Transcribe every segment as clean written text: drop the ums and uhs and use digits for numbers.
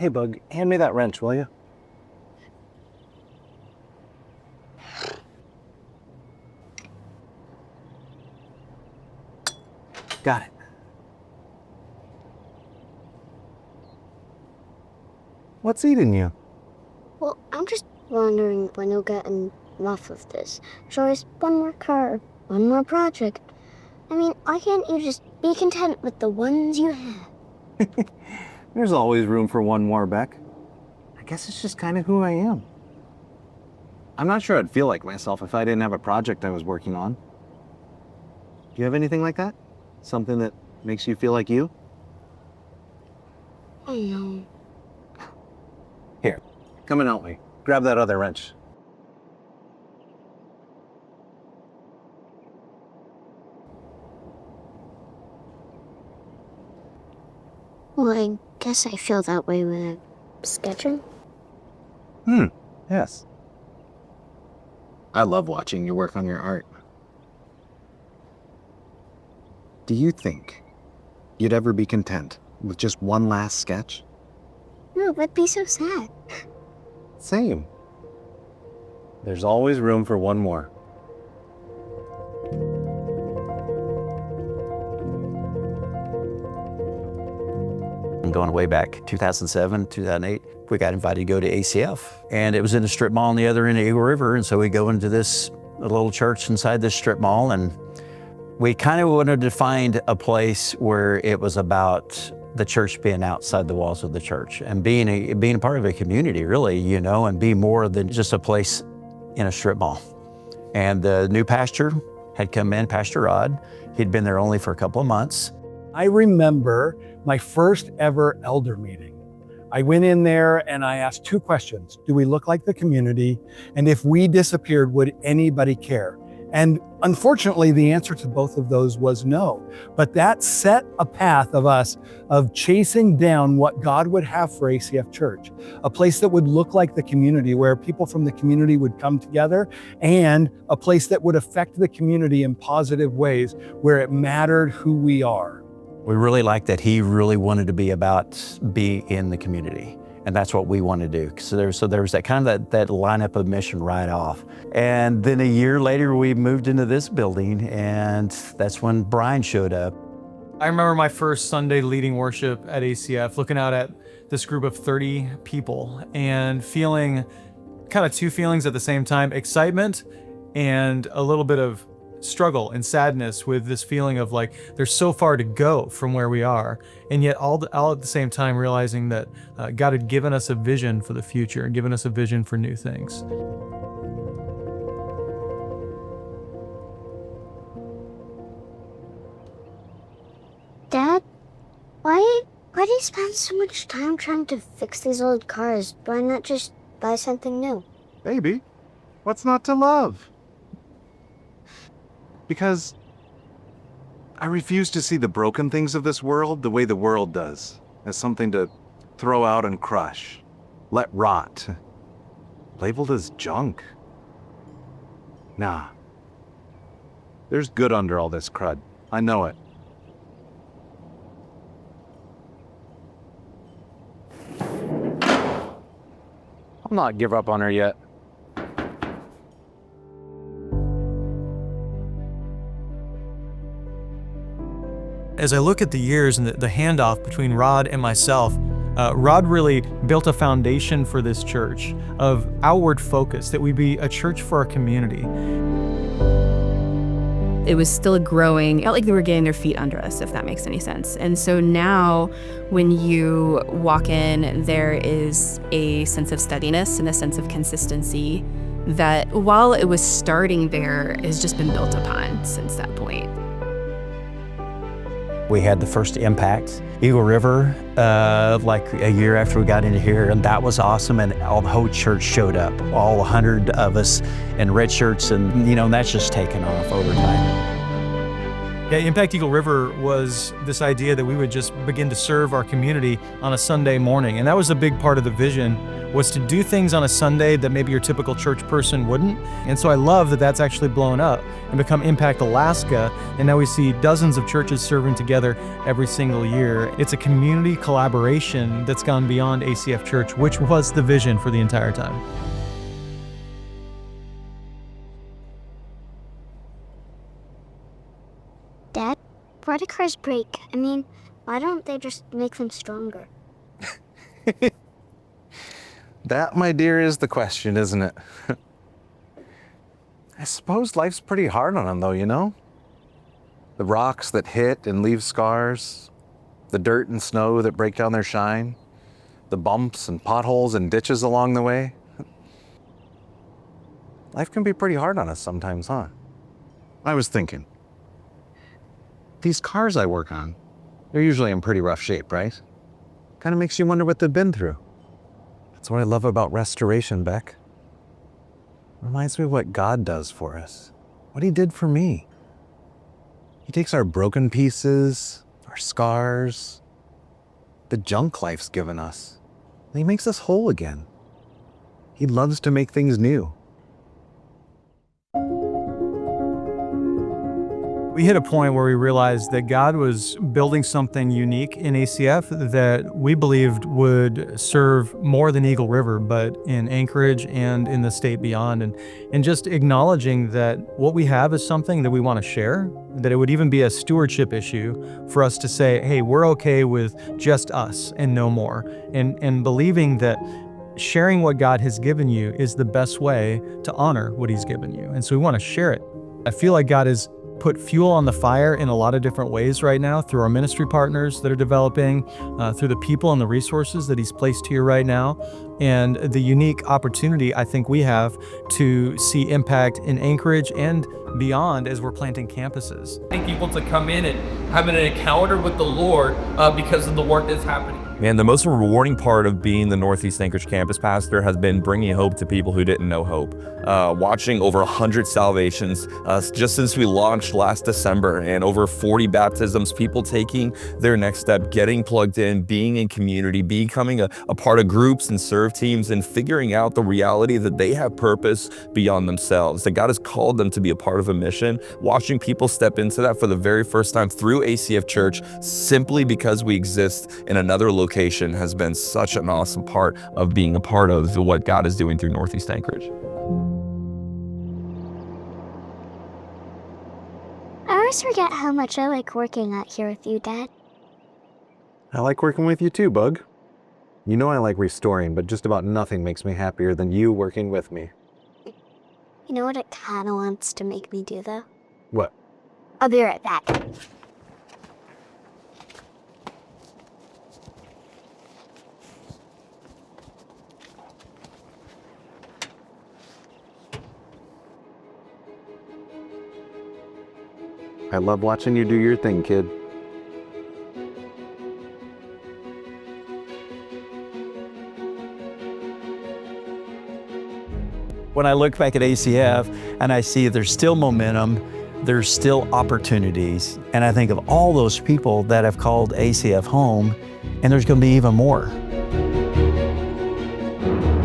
Hey, Bug, hand me that wrench, will you? Got it. What's eating you? Well, I'm just wondering when you'll get enough of this. There's always one more car, one more project. I mean, why can't you just be content with the ones you have? There's always room for one more, Beck. I guess it's just kind of who I am. I'm not sure I'd feel like myself if I didn't have a project I was working on. Do you have anything like that? Something that makes you feel like you? Oh, no. Here, come and help me. Grab that other wrench. Well, I guess I feel that way when I'm sketching. Yes. I love watching you work on your art. Do you think you'd ever be content with just one last sketch? No, that'd be so sad. Same. There's always room for one more. Going way back, 2007, 2008, we got invited to go to ACF. And it was in a strip mall on the other end of Eagle River. And so we go into this little church inside this strip mall. And we kind of wanted to find a place where it was about the church being outside the walls of the church and being a part of a community, really, you know, and be more than just a place in a strip mall. And the new pastor had come in, Pastor Rod. He'd been there only for a couple of months. I remember my first ever elder meeting. I went in there and I asked two questions. Do we look like the community? And if we disappeared, would anybody care? And unfortunately, the answer to both of those was no. But that set a path of us of chasing down what God would have for ACF Church, a place that would look like the community, where people from the community would come together, and a place that would affect the community in positive ways, where it mattered who we are. We really liked that he really wanted to be in the community. And that's what we want to do. So there was that kind of that lineup of mission right off. And then a year later, we moved into this building, and that's when Brian showed up. I remember my first Sunday leading worship at ACF, looking out at this group of 30 people and feeling kind of two feelings at the same time: excitement and a little bit of struggle and sadness, with this feeling of like there's so far to go from where we are, and yet all at the same time realizing that God had given us a vision for the future and given us a vision for new things. Dad, why do you spend so much time trying to fix these old cars? Why not just buy something new? Baby, what's not to love? Because I refuse to see the broken things of this world the way the world does, as something to throw out and crush, let rot, labeled as junk. Nah. There's good under all this crud. I know it. I'll not give up on her yet. As I look at the years and the handoff between Rod and myself, Rod really built a foundation for this church of outward focus, that we be a church for our community. It was still growing, felt like they were getting their feet under us, if that makes any sense. And so now when you walk in, there is a sense of steadiness and a sense of consistency that, while it was starting there, has just been built upon since that point. We had the first impact, Eagle River, like a year after we got into here, and that was awesome. And all the whole church showed up, all 100 of us in red shirts, and that's just taken off over time. Yeah, Impact Eagle River was this idea that we would just begin to serve our community on a Sunday morning, and that was a big part of the vision was to do things on a Sunday that maybe your typical church person wouldn't. And so I love that that's actually blown up and become Impact Alaska. And now we see dozens of churches serving together every single year. It's a community collaboration that's gone beyond ACF Church, which was the vision for the entire time. Dad, why do cars break? I mean, why don't they just make them stronger? That, my dear, is the question, isn't it? I suppose life's pretty hard on them, though, you know? The rocks that hit and leave scars, the dirt and snow that break down their shine, the bumps and potholes and ditches along the way. Life can be pretty hard on us sometimes, huh? I was thinking, these cars I work on, they're usually in pretty rough shape, right? Kind of makes you wonder what they've been through. That's what I love about restoration, Beck. Reminds me of what God does for us, what He did for me. He takes our broken pieces, our scars, the junk life's given us, and He makes us whole again. He loves to make things new. We hit a point where we realized that God was building something unique in ACF that we believed would serve more than Eagle River, but in Anchorage and in the state beyond. And just acknowledging that what we have is something that we want to share, that it would even be a stewardship issue for us to say, hey, we're okay with just us and no more. And believing that sharing what God has given you is the best way to honor what He's given you. And so we want to share it. I feel like God is put fuel on the fire in a lot of different ways right now through our ministry partners that are developing, through the people and the resources that He's placed here right now, and the unique opportunity I think we have to see impact in Anchorage and beyond as we're planting campuses. Getting people to come in and having an encounter with the Lord because of the work that's happening. Man, the most rewarding part of being the Northeast Anchorage campus pastor has been bringing hope to people who didn't know hope. Watching over 100 salvations just since we launched last December, and over 40 baptisms, people taking their next step, getting plugged in, being in community, becoming a part of groups and serve teams, and figuring out the reality that they have purpose beyond themselves, that God has called them to be a part of a mission. Watching people step into that for the very first time through ACF Church, simply because we exist in another location, has been such an awesome part of being a part of what God is doing through Northeast Anchorage. I always forget how much I like working out here with you, Dad. I like working with you too, Bug. You know I like restoring, but just about nothing makes me happier than you working with me. You know what it kind of wants to make me do, though? What? I'll be right back. I love watching you do your thing, kid. When I look back at ACF and I see there's still momentum, there's still opportunities, and I think of all those people that have called ACF home, and there's going to be even more.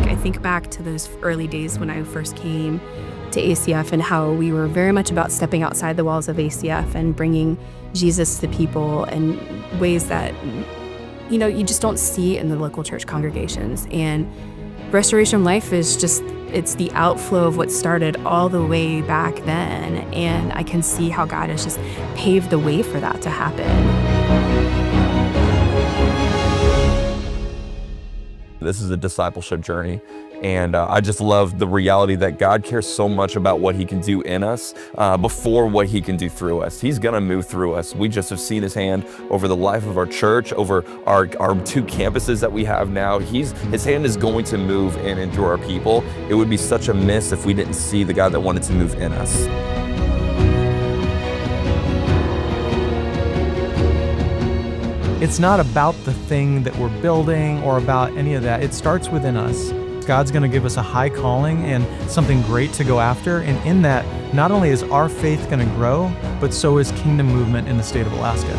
I think back to those early days when I first came to ACF and how we were very much about stepping outside the walls of ACF and bringing Jesus to people in ways that, you just don't see in the local church congregations. And Restoration Life is just, it's the outflow of what started all the way back then. And I can see how God has just paved the way for that to happen. This is a discipleship journey, and I just love the reality that God cares so much about what He can do in us before what He can do through us. He's gonna move through us. We just have seen His hand over the life of our church, over our 2 campuses that we have now. His hand is going to move in and through our people. It would be such a miss if we didn't see the God that wanted to move in us. It's not about the thing that we're building or about any of that. It starts within us. God's going to give us a high calling and something great to go after. And in that, not only is our faith going to grow, but so is kingdom movement in the state of Alaska.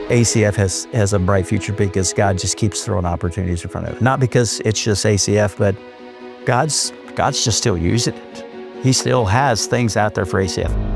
ACF has a bright future because God just keeps throwing opportunities in front of it. Not because it's just ACF, but God's just still using it. He still has things out there for ACF.